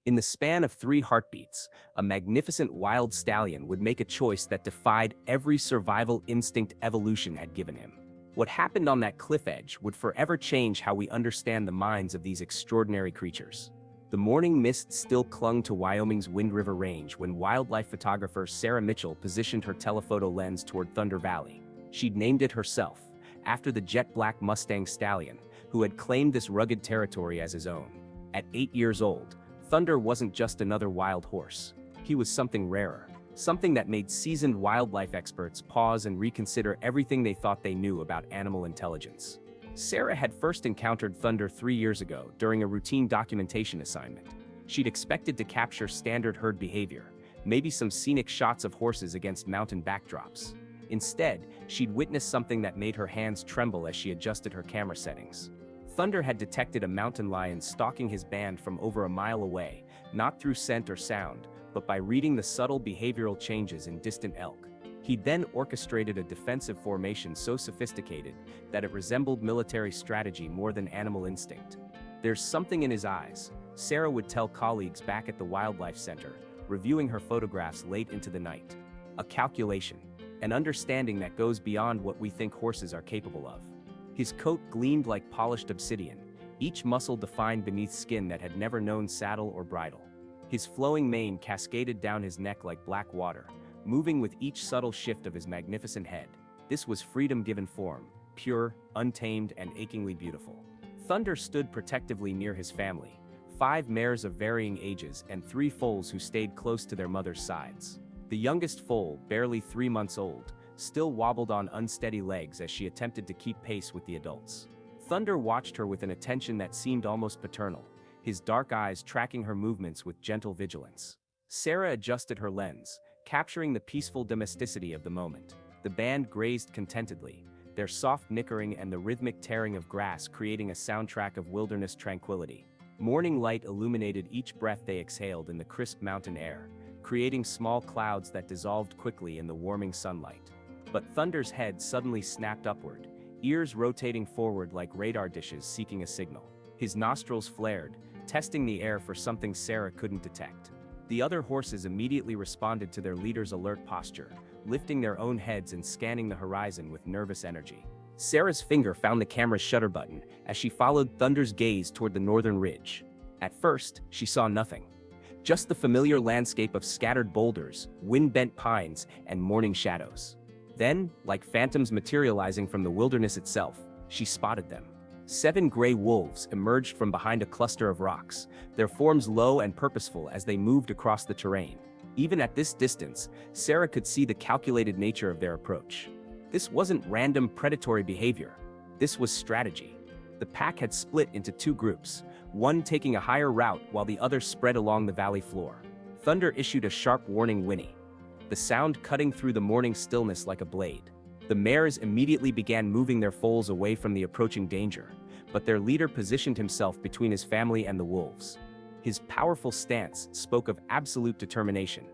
In the span of 3 heartbeats, a magnificent wild stallion would make a choice that defied every survival instinct evolution had given him. What happened on that cliff edge would forever change how we understand the minds of these extraordinary creatures. The morning mist still clung to Wyoming's Wind River Range when wildlife photographer Sarah Mitchell positioned her telephoto lens toward Thunder Valley. She'd named it herself, after the jet-black Mustang stallion, who had claimed this rugged territory as his own. At 8 years old, Thunder wasn't just another wild horse. He was something rarer, something that made seasoned wildlife experts pause and reconsider everything they thought they knew about animal intelligence. Sarah had first encountered Thunder 3 years ago during a routine documentation assignment. She'd expected to capture standard herd behavior, maybe some scenic shots of horses against mountain backdrops. Instead, she'd witnessed something that made her hands tremble as she adjusted her camera settings. Thunder had detected a mountain lion stalking his band from over a mile away, not through scent or sound, but by reading the subtle behavioral changes in distant elk. He then orchestrated a defensive formation so sophisticated that it resembled military strategy more than animal instinct. "There's something in his eyes," Sarah would tell colleagues back at the Wildlife Center, reviewing her photographs late into the night. "A calculation, an understanding that goes beyond what we think horses are capable of." His coat gleamed like polished obsidian, each muscle defined beneath skin that had never known saddle or bridle. His flowing mane cascaded down his neck like black water, moving with each subtle shift of his magnificent head. This was freedom given form, pure, untamed, and achingly beautiful. Thunder stood protectively near his family, 5 mares of varying ages and 3 foals who stayed close to their mother's sides. The youngest foal, barely 3 months old, still wobbled on unsteady legs as she attempted to keep pace with the adults. Thunder watched her with an attention that seemed almost paternal, his dark eyes tracking her movements with gentle vigilance. Sarah adjusted her lens, capturing the peaceful domesticity of the moment. The band grazed contentedly, their soft nickering and the rhythmic tearing of grass creating a soundtrack of wilderness tranquility. Morning light illuminated each breath they exhaled in the crisp mountain air, creating small clouds that dissolved quickly in the warming sunlight. But Thunder's head suddenly snapped upward, ears rotating forward like radar dishes seeking a signal. His nostrils flared, testing the air for something Sarah couldn't detect. The other horses immediately responded to their leader's alert posture, lifting their own heads and scanning the horizon with nervous energy. Sarah's finger found the camera's shutter button as she followed Thunder's gaze toward the northern ridge. At first, she saw nothing. Just the familiar landscape of scattered boulders, wind-bent pines, and morning shadows. Then, like phantoms materializing from the wilderness itself, she spotted them. 7 gray wolves emerged from behind a cluster of rocks, their forms low and purposeful as they moved across the terrain. Even at this distance, Sarah could see the calculated nature of their approach. This wasn't random predatory behavior. This was strategy. The pack had split into 2 groups, one taking a higher route while the other spread along the valley floor. Thunder issued a sharp warning whinny, the sound cutting through the morning stillness like a blade. The mares immediately began moving their foals away from the approaching danger, but their leader positioned himself between his family and the wolves. His powerful stance spoke of absolute determination.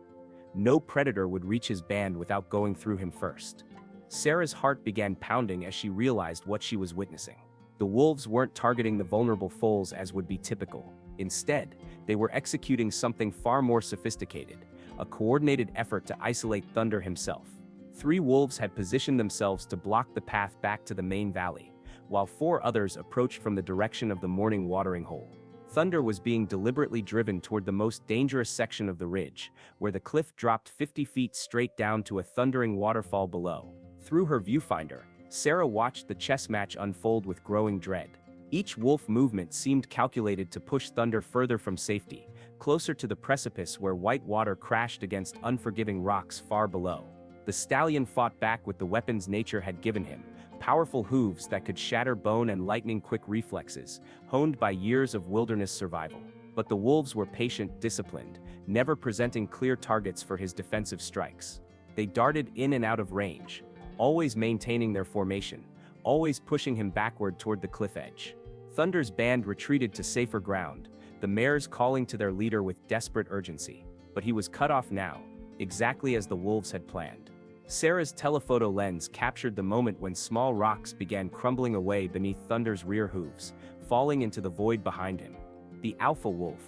No predator would reach his band without going through him first. Sarah's heart began pounding as she realized what she was witnessing. The wolves weren't targeting the vulnerable foals as would be typical. Instead, they were executing something far more sophisticated, a coordinated effort to isolate Thunder himself. 3 wolves had positioned themselves to block the path back to the main valley, while 4 others approached from the direction of the morning watering hole. Thunder was being deliberately driven toward the most dangerous section of the ridge, where the cliff dropped 50 feet straight down to a thundering waterfall below. Through her viewfinder, Sarah watched the chess match unfold with growing dread. Each wolf movement seemed calculated to push Thunder further from safety, closer to the precipice where white water crashed against unforgiving rocks far below. The stallion fought back with the weapons nature had given him, powerful hooves that could shatter bone and lightning-quick reflexes, honed by years of wilderness survival. But the wolves were patient, disciplined, never presenting clear targets for his defensive strikes. They darted in and out of range, always maintaining their formation, always pushing him backward toward the cliff edge. Thunder's band retreated to safer ground, the mares calling to their leader with desperate urgency. But he was cut off now, exactly as the wolves had planned. Sarah's telephoto lens captured the moment when small rocks began crumbling away beneath Thunder's rear hooves, falling into the void behind him. The alpha wolf,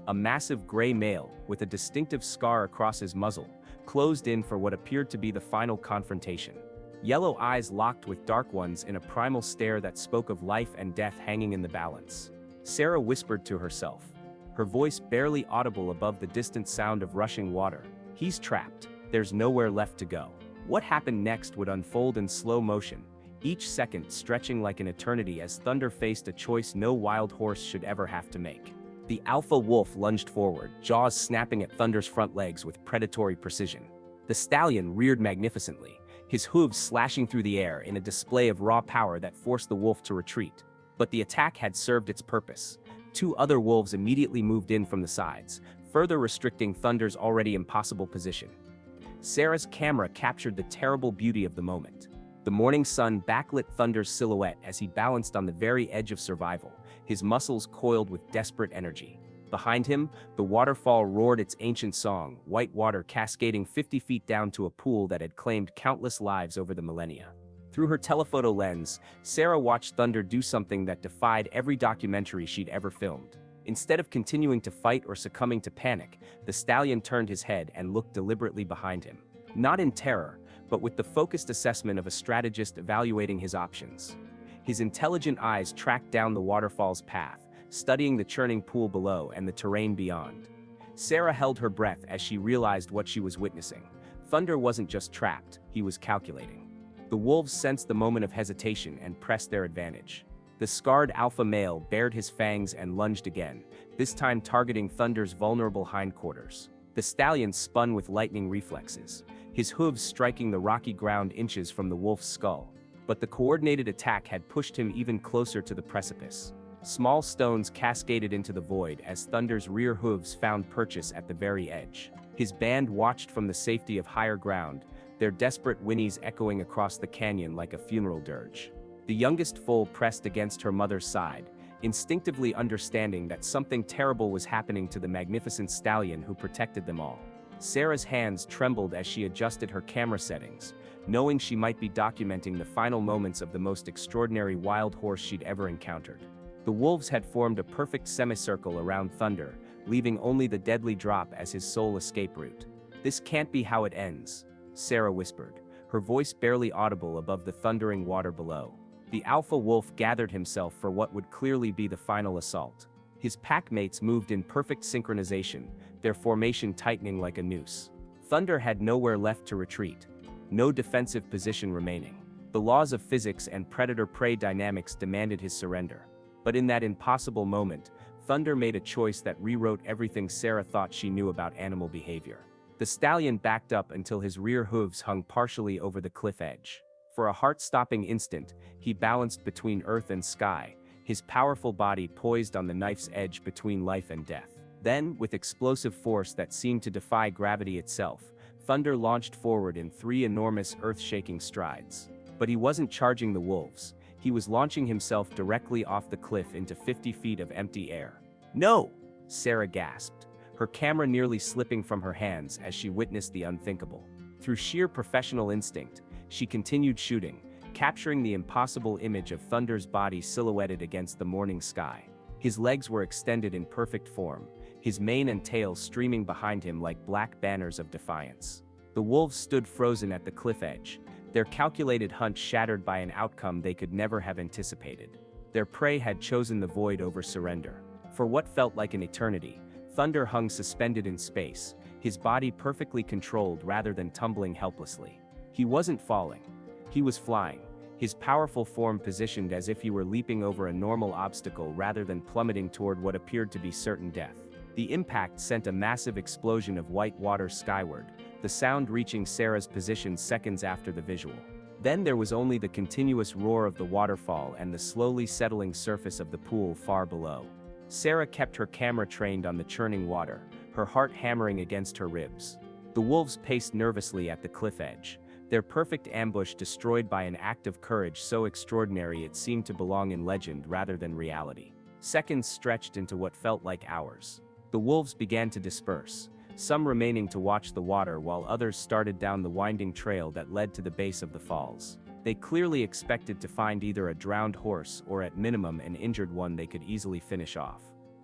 a massive gray male with a distinctive scar across his muzzle, closed in for what appeared to be the final confrontation. Yellow eyes locked with dark ones in a primal stare that spoke of life and death hanging in the balance. Sarah whispered to herself, her voice barely audible above the distant sound of rushing water. He's trapped. There's nowhere left to go. What happened next would unfold in slow motion, each second stretching like an eternity as Thunder faced a choice no wild horse should ever have to make. The alpha wolf lunged forward, jaws snapping at Thunder's front legs with predatory precision. The stallion reared magnificently, his hooves slashing through the air in a display of raw power that forced the wolf to retreat. But the attack had served its purpose. Two other wolves immediately moved in from the sides, further restricting Thunder's already impossible position. Sarah's camera captured the terrible beauty of the moment. The morning sun backlit Thunder's silhouette as he balanced on the very edge of survival, his muscles coiled with desperate energy. Behind him, the waterfall roared its ancient song, white water cascading 50 feet down to a pool that had claimed countless lives over the millennia. Through her telephoto lens, Sarah watched Thunder do something that defied every documentary she'd ever filmed. Instead of continuing to fight or succumbing to panic, the stallion turned his head and looked deliberately behind him. Not in terror, but with the focused assessment of a strategist evaluating his options. His intelligent eyes tracked down the waterfall's path, studying the churning pool below and the terrain beyond. Sarah held her breath as she realized what she was witnessing. Thunder wasn't just trapped, he was calculating. The wolves sensed the moment of hesitation and pressed their advantage. The scarred alpha male bared his fangs and lunged again, this time targeting Thunder's vulnerable hindquarters. The stallion spun with lightning reflexes, his hooves striking the rocky ground inches from the wolf's skull. But the coordinated attack had pushed him even closer to the precipice. Small stones cascaded into the void as Thunder's rear hooves found purchase at the very edge. His band watched from the safety of higher ground, their desperate whinnies echoing across the canyon like a funeral dirge. The youngest foal pressed against her mother's side, instinctively understanding that something terrible was happening to the magnificent stallion who protected them all. Sarah's hands trembled as she adjusted her camera settings, knowing she might be documenting the final moments of the most extraordinary wild horse she'd ever encountered. The wolves had formed a perfect semicircle around Thunder, leaving only the deadly drop as his sole escape route. "This can't be how it ends," Sarah whispered, her voice barely audible above the thundering water below. The alpha wolf gathered himself for what would clearly be the final assault. His pack mates moved in perfect synchronization, their formation tightening like a noose. Thunder had nowhere left to retreat, no defensive position remaining. The laws of physics and predator-prey dynamics demanded his surrender. But in that impossible moment, Thunder made a choice that rewrote everything Sarah thought she knew about animal behavior. The stallion backed up until his rear hooves hung partially over the cliff edge. For a heart-stopping instant, he balanced between earth and sky, his powerful body poised on the knife's edge between life and death. Then, with explosive force that seemed to defy gravity itself, Thunder launched forward in 3 enormous earth-shaking strides. But he wasn't charging the wolves. He was launching himself directly off the cliff into 50 feet of empty air. "No!" Sarah gasped, her camera nearly slipping from her hands as she witnessed the unthinkable. Through sheer professional instinct, she continued shooting, capturing the impossible image of Thunder's body silhouetted against the morning sky. His legs were extended in perfect form, his mane and tail streaming behind him like black banners of defiance. The wolves stood frozen at the cliff edge, their calculated hunt shattered by an outcome they could never have anticipated. Their prey had chosen the void over surrender. For what felt like an eternity, Thunder hung suspended in space, his body perfectly controlled rather than tumbling helplessly. He wasn't falling. He was flying, his powerful form positioned as if he were leaping over a normal obstacle rather than plummeting toward what appeared to be certain death. The impact sent a massive explosion of white water skyward, the sound reaching Sarah's position seconds after the visual. Then there was only the continuous roar of the waterfall and the slowly settling surface of the pool far below. Sarah kept her camera trained on the churning water, her heart hammering against her ribs. The wolves paced nervously at the cliff edge, their perfect ambush destroyed by an act of courage so extraordinary it seemed to belong in legend rather than reality. Seconds stretched into what felt like hours. The wolves began to disperse, some remaining to watch the water while others started down the winding trail that led to the base of the falls. They clearly expected to find either a drowned horse or at minimum an injured one they could easily finish off.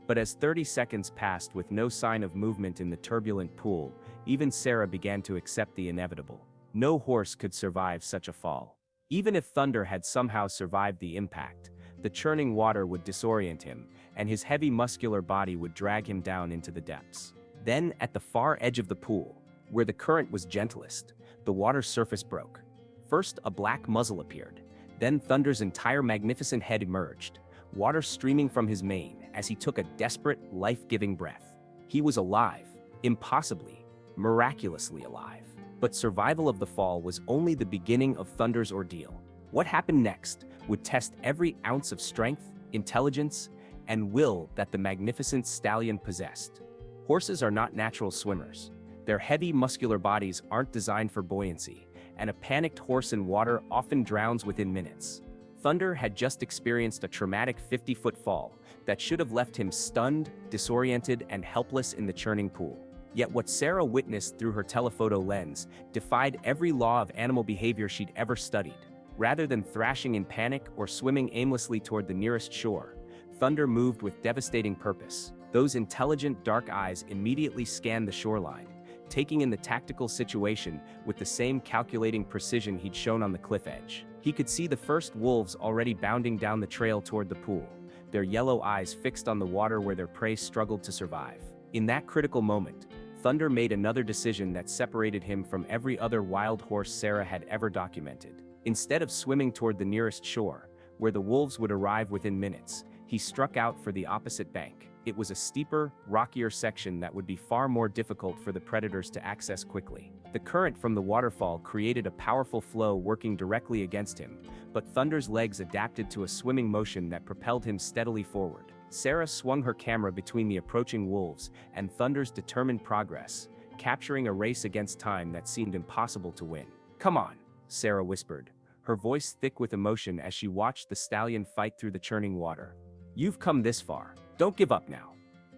But as 30 seconds passed with no sign of movement in the turbulent pool, even Sarah began to accept the inevitable. No horse could survive such a fall. Even if Thunder had somehow survived the impact, the churning water would disorient him, and his heavy muscular body would drag him down into the depths. Then, at the far edge of the pool, where the current was gentlest, the water's surface broke. First, a black muzzle appeared. Then Thunder's entire magnificent head emerged, water streaming from his mane as he took a desperate, life-giving breath. He was alive, impossibly, miraculously alive. But survival of the fall was only the beginning of Thunder's ordeal. What happened next would test every ounce of strength, intelligence, and will that the magnificent stallion possessed. Horses are not natural swimmers. Their heavy, muscular bodies aren't designed for buoyancy, and a panicked horse in water often drowns within minutes. Thunder had just experienced a traumatic 50-foot fall that should have left him stunned, disoriented, and helpless in the churning pool. Yet what Sarah witnessed through her telephoto lens defied every law of animal behavior she'd ever studied. Rather than thrashing in panic or swimming aimlessly toward the nearest shore, Thunder moved with devastating purpose. Those intelligent dark eyes immediately scanned the shoreline, taking in the tactical situation with the same calculating precision he'd shown on the cliff edge. He could see the first wolves already bounding down the trail toward the pool, their yellow eyes fixed on the water where their prey struggled to survive. In that critical moment, Thunder made another decision that separated him from every other wild horse Sarah had ever documented. Instead of swimming toward the nearest shore, where the wolves would arrive within minutes, he struck out for the opposite bank. It was a steeper, rockier section that would be far more difficult for the predators to access quickly. The current from the waterfall created a powerful flow working directly against him, but Thunder's legs adapted to a swimming motion that propelled him steadily forward. Sarah swung her camera between the approaching wolves and Thunder's determined progress, capturing a race against time that seemed impossible to win. "Come on," Sarah whispered, her voice thick with emotion as she watched the stallion fight through the churning water. "You've come this far. Don't give up now."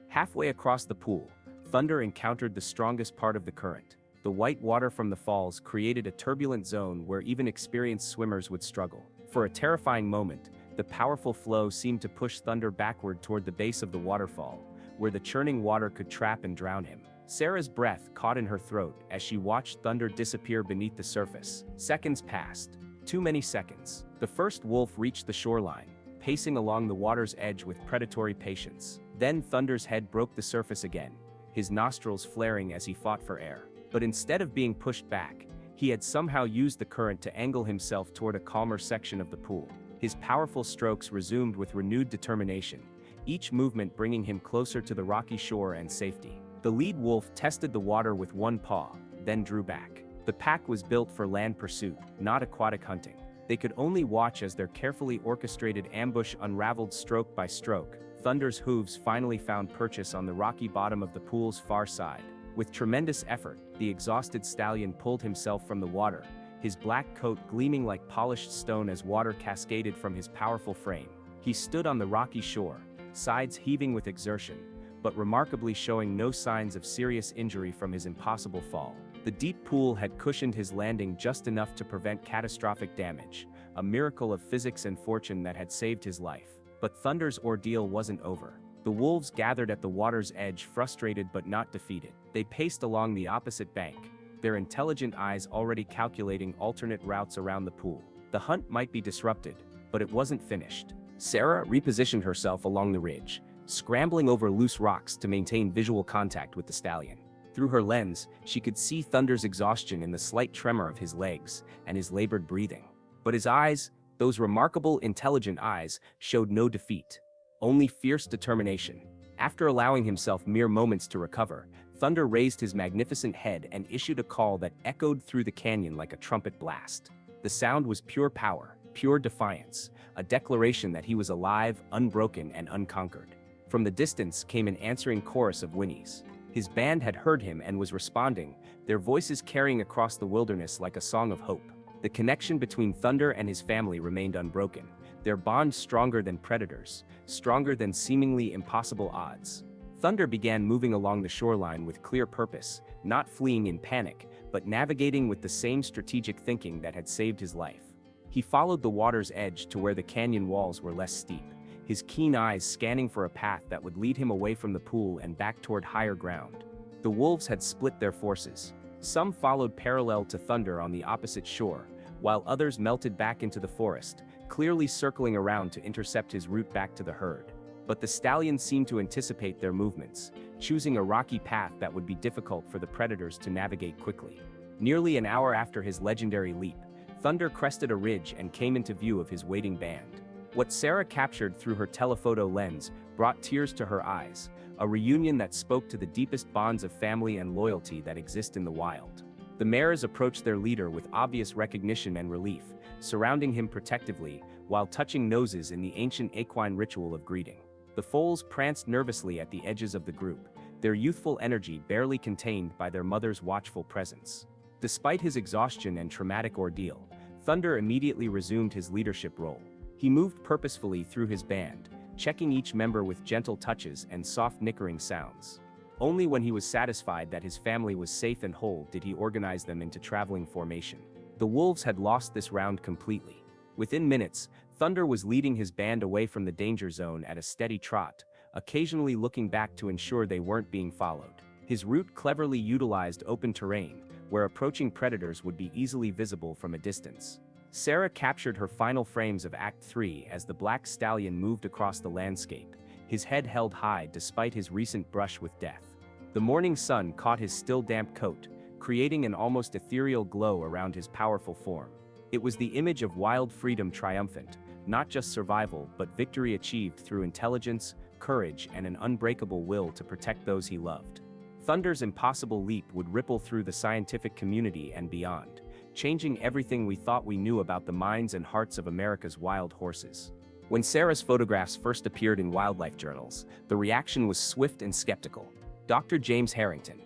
Halfway across the pool, Thunder encountered the strongest part of the current. The white water from the falls created a turbulent zone where even experienced swimmers would struggle. For a terrifying moment, the powerful flow seemed to push Thunder backward toward the base of the waterfall, where the churning water could trap and drown him. Sarah's breath caught in her throat as she watched Thunder disappear beneath the surface. Seconds passed. Too many seconds. The first wolf reached the shoreline, pacing along the water's edge with predatory patience. Then Thunder's head broke the surface again, his nostrils flaring as he fought for air. But instead of being pushed back, he had somehow used the current to angle himself toward a calmer section of the pool. His powerful strokes resumed with renewed determination, each movement bringing him closer to the rocky shore and safety. The lead wolf tested the water with one paw, then drew back. The pack was built for land pursuit, not aquatic hunting. They could only watch as their carefully orchestrated ambush unraveled stroke by stroke. Thunder's hooves finally found purchase on the rocky bottom of the pool's far side. With tremendous effort, the exhausted stallion pulled himself from the water, his black coat gleaming like polished stone as water cascaded from his powerful frame. He stood on the rocky shore, sides heaving with exertion, but remarkably showing no signs of serious injury from his impossible fall. The deep pool had cushioned his landing just enough to prevent catastrophic damage, a miracle of physics and fortune that had saved his life. But Thunder's ordeal wasn't over. The wolves gathered at the water's edge, frustrated but not defeated. They paced along the opposite bank, their intelligent eyes already calculating alternate routes around the pool. The hunt might be disrupted, but it wasn't finished. Sarah repositioned herself along the ridge, scrambling over loose rocks to maintain visual contact with the stallion. Through her lens, she could see Thunder's exhaustion in the slight tremor of his legs and his labored breathing. But his eyes, those remarkable, intelligent eyes, showed no defeat, only fierce determination. After allowing himself mere moments to recover, Thunder raised his magnificent head and issued a call that echoed through the canyon like a trumpet blast. The sound was pure power, pure defiance, a declaration that he was alive, unbroken, and unconquered. From the distance came an answering chorus of whinnies. His band had heard him and was responding, their voices carrying across the wilderness like a song of hope. The connection between Thunder and his family remained unbroken, their bond stronger than predators, stronger than seemingly impossible odds. Thunder began moving along the shoreline with clear purpose, not fleeing in panic, but navigating with the same strategic thinking that had saved his life. He followed the water's edge to where the canyon walls were less steep, his keen eyes scanning for a path that would lead him away from the pool and back toward higher ground. The wolves had split their forces. Some followed parallel to Thunder on the opposite shore, while others melted back into the forest, clearly circling around to intercept his route back to the herd. But the stallion seemed to anticipate their movements, choosing a rocky path that would be difficult for the predators to navigate quickly. Nearly an hour after his legendary leap, Thunder crested a ridge and came into view of his waiting band. What Sarah captured through her telephoto lens brought tears to her eyes, a reunion that spoke to the deepest bonds of family and loyalty that exist in the wild. The mares approached their leader with obvious recognition and relief, surrounding him protectively while touching noses in the ancient equine ritual of greeting. The foals pranced nervously at the edges of the group, their youthful energy barely contained by their mother's watchful presence. Despite his exhaustion and traumatic ordeal, Thunder immediately resumed his leadership role. He moved purposefully through his band, checking each member with gentle touches and soft nickering sounds. Only when he was satisfied that his family was safe and whole did he organize them into traveling formation. The wolves had lost this round completely. Within minutes, Thunder was leading his band away from the danger zone at a steady trot, occasionally looking back to ensure they weren't being followed. His route cleverly utilized open terrain, where approaching predators would be easily visible from a distance. Sarah captured her final frames of Act 3 as the black stallion moved across the landscape, his head held high despite his recent brush with death. The morning sun caught his still damp coat, creating an almost ethereal glow around his powerful form. It was the image of wild freedom triumphant, not just survival but victory achieved through intelligence, courage, and an unbreakable will to protect those he loved. Thunder's impossible leap would ripple through the scientific community and beyond, changing everything we thought we knew about the minds and hearts of America's wild horses. When Sarah's photographs first appeared in wildlife journals, the reaction was swift and skeptical. Dr. James Harrington,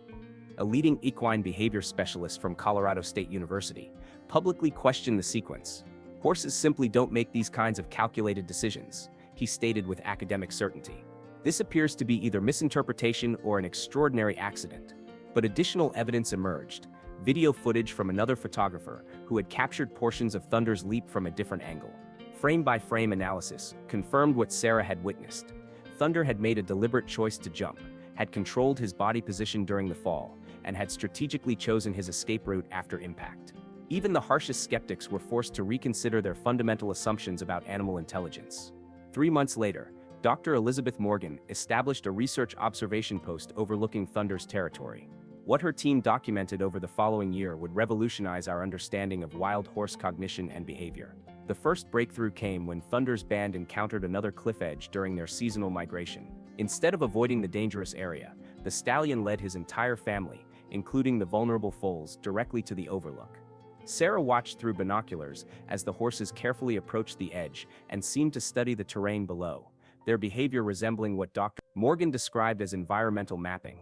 a leading equine behavior specialist from Colorado State University, publicly questioned the sequence. "Horses simply don't make these kinds of calculated decisions," he stated with academic certainty. "This appears to be either misinterpretation or an extraordinary accident." But additional evidence emerged, video footage from another photographer who had captured portions of Thunder's leap from a different angle. Frame-by-frame analysis confirmed what Sarah had witnessed. Thunder had made a deliberate choice to jump, had controlled his body position during the fall, and had strategically chosen his escape route after impact. Even the harshest skeptics were forced to reconsider their fundamental assumptions about animal intelligence. 3 months later, Dr. Elizabeth Morgan established a research observation post overlooking Thunder's territory. What her team documented over the following year would revolutionize our understanding of wild horse cognition and behavior. The first breakthrough came when Thunder's band encountered another cliff edge during their seasonal migration. Instead of avoiding the dangerous area, the stallion led his entire family, including the vulnerable foals, directly to the overlook. Sarah watched through binoculars as the horses carefully approached the edge and seemed to study the terrain below, their behavior resembling what Dr. Morgan described as environmental mapping.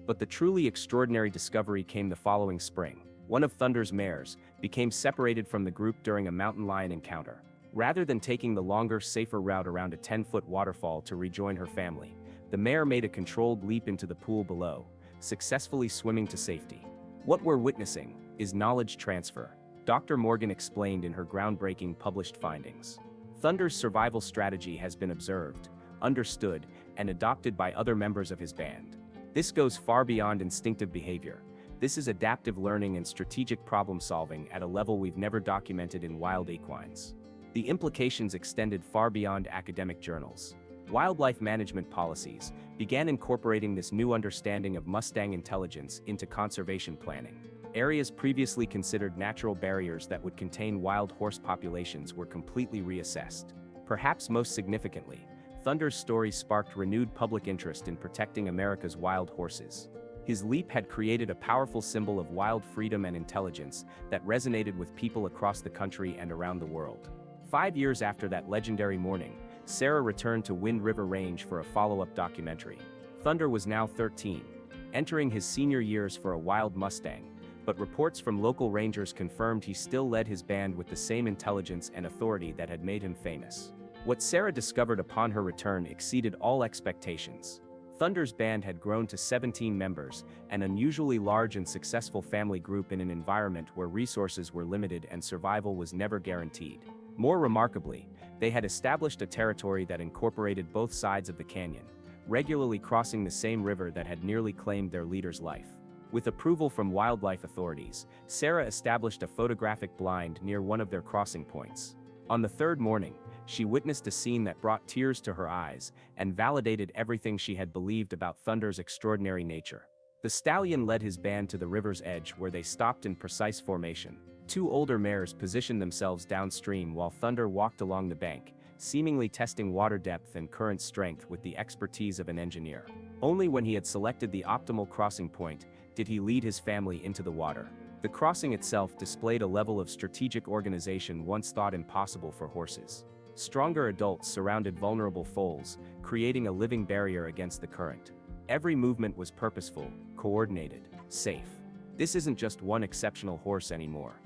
But the truly extraordinary discovery came the following spring. One of Thunder's mares became separated from the group during a mountain lion encounter. Rather than taking the longer, safer route around a 10-foot waterfall to rejoin her family, the mare made a controlled leap into the pool below, successfully swimming to safety. "What we're witnessing is knowledge transfer," Dr. Morgan explained in her groundbreaking published findings. Thunder's survival strategy has been observed, understood, and adopted by other members of his band. This goes far beyond instinctive behavior. This is adaptive learning and strategic problem-solving at a level we've never documented in wild equines. The implications extended far beyond academic journals. Wildlife management policies began incorporating this new understanding of Mustang intelligence into conservation planning. Areas previously considered natural barriers that would contain wild horse populations were completely reassessed. Perhaps most significantly, Thunder's story sparked renewed public interest in protecting America's wild horses. His leap had created a powerful symbol of wild freedom and intelligence that resonated with people across the country and around the world. 5 years after that legendary morning, Sarah returned to Wind River Range for a follow-up documentary. Thunder was now 13, entering his senior years for a wild Mustang, but reports from local rangers confirmed he still led his band with the same intelligence and authority that had made him famous. What Sarah discovered upon her return exceeded all expectations. Thunder's band had grown to 17 members, an unusually large and successful family group in an environment where resources were limited and survival was never guaranteed. More remarkably, they had established a territory that incorporated both sides of the canyon, regularly crossing the same river that had nearly claimed their leader's life. With approval from wildlife authorities, Sarah established a photographic blind near one of their crossing points. On the third morning, she witnessed a scene that brought tears to her eyes and validated everything she had believed about Thunder's extraordinary nature. The stallion led his band to the river's edge where they stopped in precise formation. Two older mares positioned themselves downstream while Thunder walked along the bank, seemingly testing water depth and current strength with the expertise of an engineer. Only when he had selected the optimal crossing point did he lead his family into the water. The crossing itself displayed a level of strategic organization once thought impossible for horses. Stronger adults surrounded vulnerable foals, creating a living barrier against the current. Every movement was purposeful, coordinated, safe. This isn't just one exceptional horse anymore,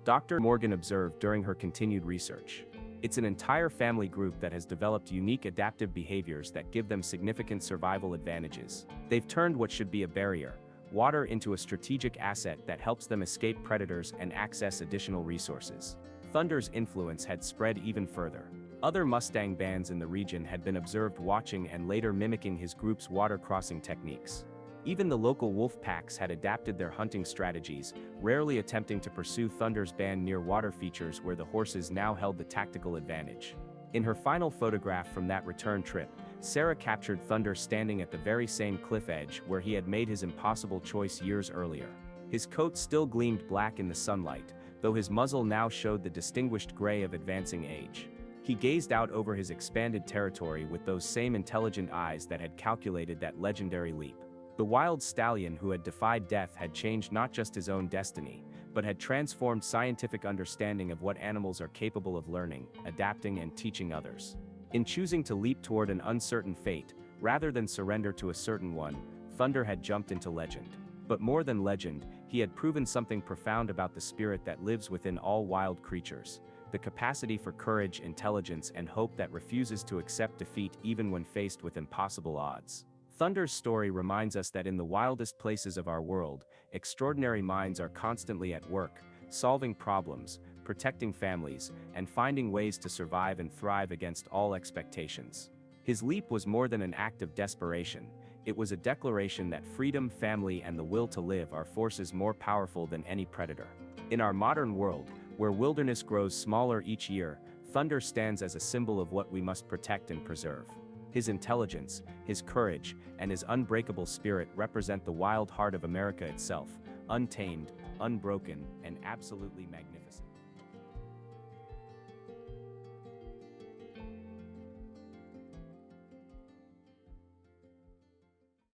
Dr. Morgan observed during her continued research. It's an entire family group that has developed unique adaptive behaviors that give them significant survival advantages. They've turned what should be a barrier, water, into a strategic asset that helps them escape predators and access additional resources. Thunder's influence had spread even further. Other Mustang bands in the region had been observed watching and later mimicking his group's water crossing techniques. Even the local wolf packs had adapted their hunting strategies, rarely attempting to pursue Thunder's band near water features where the horses now held the tactical advantage. In her final photograph from that return trip, Sarah captured Thunder standing at the very same cliff edge where he had made his impossible choice years earlier. His coat still gleamed black in the sunlight, though his muzzle now showed the distinguished gray of advancing age. He gazed out over his expanded territory with those same intelligent eyes that had calculated that legendary leap. The wild stallion who had defied death had changed not just his own destiny, but had transformed scientific understanding of what animals are capable of learning, adapting, and teaching others. In choosing to leap toward an uncertain fate, rather than surrender to a certain one, Thunder had jumped into legend. But more than legend, he had proven something profound about the spirit that lives within all wild creatures: the capacity for courage, intelligence, and hope that refuses to accept defeat even when faced with impossible odds. Thunder's story reminds us that in the wildest places of our world, extraordinary minds are constantly at work, solving problems, protecting families, and finding ways to survive and thrive against all expectations. His leap was more than an act of desperation. It was a declaration that freedom, family, and the will to live are forces more powerful than any predator. In our modern world, where wilderness grows smaller each year, Thunder stands as a symbol of what we must protect and preserve. His intelligence, his courage, and his unbreakable spirit represent the wild heart of America itself, untamed, unbroken, and absolutely magnificent.